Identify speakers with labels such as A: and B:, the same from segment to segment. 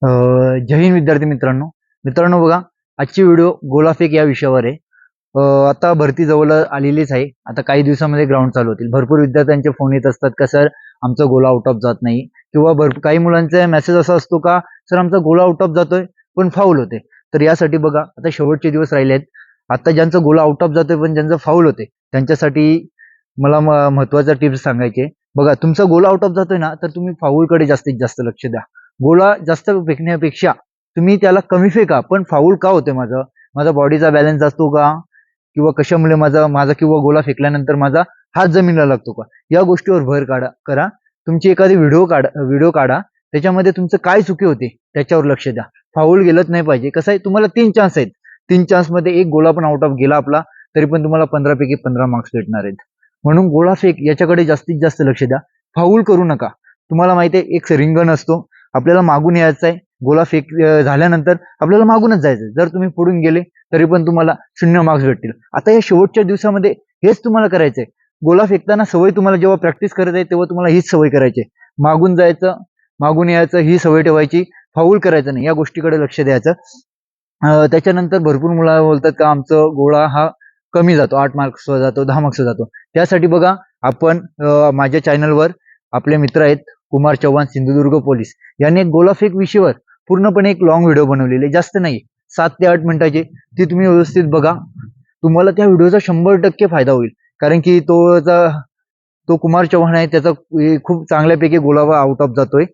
A: जय हिंद विद्यार्थी मित्रांनो. बघा, आजची व्हिडिओ गोलाफेक या विषयावर आहे. आता भरती जवळ आलेलीच आहे. आता काही दिवसामध्ये ग्राउंड चालू होतील. भरपूर विद्यार्थ्यांचे फोन येत असतात का सर आमचा गोला आउट ऑफ जात नाही, किंवा काही मुलांचा मेसेज असा असतो का सर आमचा गोला आउट ऑफ जातोय पण फाऊल होते. तर यासाठी बघा, आता शेवटचे दिवस राहिले आहेत. आता ज्यांचा गोला आउट ऑफ जातोय पण ज्यांचं फाऊल होते त्यांच्यासाठी मला महत्वाचा टिप्स सांगायचे. बघा, तुमचा गोला आउट ऑफ जातोय ना, तर तुम्ही फाऊलकडे जास्तीत जास्त लक्ष द्या. गोला जास्त फेकण्यापेक्षा तुम्ही त्याला कमी फेका, पण फाऊल का होते माझा माझा बॉडीचा बॅलन्स असतो का, किंवा कशामुळे माझा माझा किंवा गोला फेकल्यानंतर माझा हात जमिनीला लागतो का, या गोष्टीवर भर करा. तुमची एखादी व्हिडिओ काढा, त्याच्यामध्ये तुमचं काय चुकी होते त्याच्यावर लक्ष द्या. फाऊल गेलंच नाही पाहिजे. कसं आहे, तुम्हाला 3 चान्स आहेत. 3 चान्स मध्ये एक गोला पण आउट ऑफ गेला आपला, तरी पण तुम्हाला 15 पैकी 15 मार्क्स भेटणार आहेत. म्हणून गोळा फेक याच्याकडे जास्तीत जास्त लक्ष द्या. फाऊल करू नका. तुम्हाला माहिती आहे, एक रिंगण असतो, आपल्याला मागून यायचं आहे. गोला फेक झाल्यानंतर आपल्याला मागूनच जायचं. जर तुम्ही पुढून गेले तरी पण तुम्हाला 0 मार्क्स भेटतील. आता या शेवटच्या दिवसामध्ये हेच तुम्हाला करायचंय. गोला फेकताना सवय तुम्हाला जेव्हा प्रॅक्टिस करत आहे तेव्हा तुम्हाला हीच सवय करायची. मागून जायचं, मागून यायचं, ही सवय ठेवायची. फाऊल करायचं नाही, या गोष्टीकडे लक्ष द्यायचं. त्याच्यानंतर भरपूर मुलं बोलतात का आमचं गोळा हा कमी जातो, 8 मार्क्स जातो, 10 मार्क्स जातो. त्यासाठी बघा, आपण माझ्या चॅनलवर आपले मित्र आहेत कुमार चव्हाण, सिंधुदुर्ग पोलीस, यांनी एक गोलाफेक विषयावर पूर्णपणे एक लॉंग व्हिडिओ बनवलेली, जास्त नाही, 7 ते 8 मिनिटाची. ती तुम्ही व्यवस्थित बघा. तुम्हाला त्या व्हिडिओचा 100% फायदा होईल. कारण की तो कुमार चव्हाण आहे, त्याचा खूप चांगल्यापैकी गोला आउट ऑफ जातोय.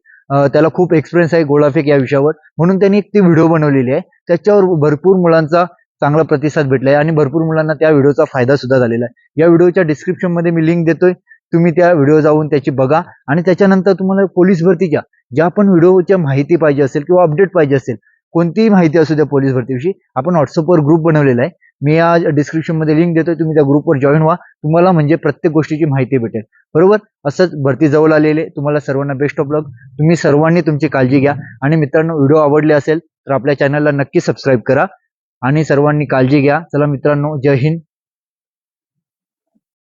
A: त्याला खूप एक्सपिरियन्स आहे गोलाफेक या विषयावर, म्हणून त्यांनी ती व्हिडिओ बनवलेली आहे. त्याच्यावर भरपूर मुलांचा चांगला प्रतिसाद भेटलाय आणि भरपूर मुलांना त्या व्हिडिओचा फायदा सुद्धा झालेला आहे. या व्हिडिओच्या डिस्क्रिप्शन मध्ये मी लिंक देतोय, तुम्ही त्या व्हिडिओ जाऊन त्याची बघा. आणि त्याच्यानंतर तुम्हाला पोलीस भरतीच्या ज्या पण व्हिडिओच्या माहिती पाहिजे असेल किंवा अपडेट पाहिजे असेल, कोणतीही माहिती असू द्या पोलीस भरतीविषयी, आपण व्हॉट्सअपवर ग्रुप बनवलेला आहे. मी या डिस्क्रिप्शन मध्ये लिंक देतोय, तुम्ही त्या ग्रुपवर जॉईन व्हा. तुम्हाला म्हणजे प्रत्येक गोष्टीची माहिती भेटेल. बरोबर. असंच भरती जवळ आलेले तुम्हाला सर्वांना बेस्ट ऑफ लक. तुम्ही सर्वांनी तुमची काळजी घ्या. आणि मित्रांनो, व्हिडिओ आवडले असेल तर आपल्या चॅनलला नक्की सबस्क्राईब करा आणि सर्वांनी काळजी घ्या. चला मित्रांनो, जय हिंद.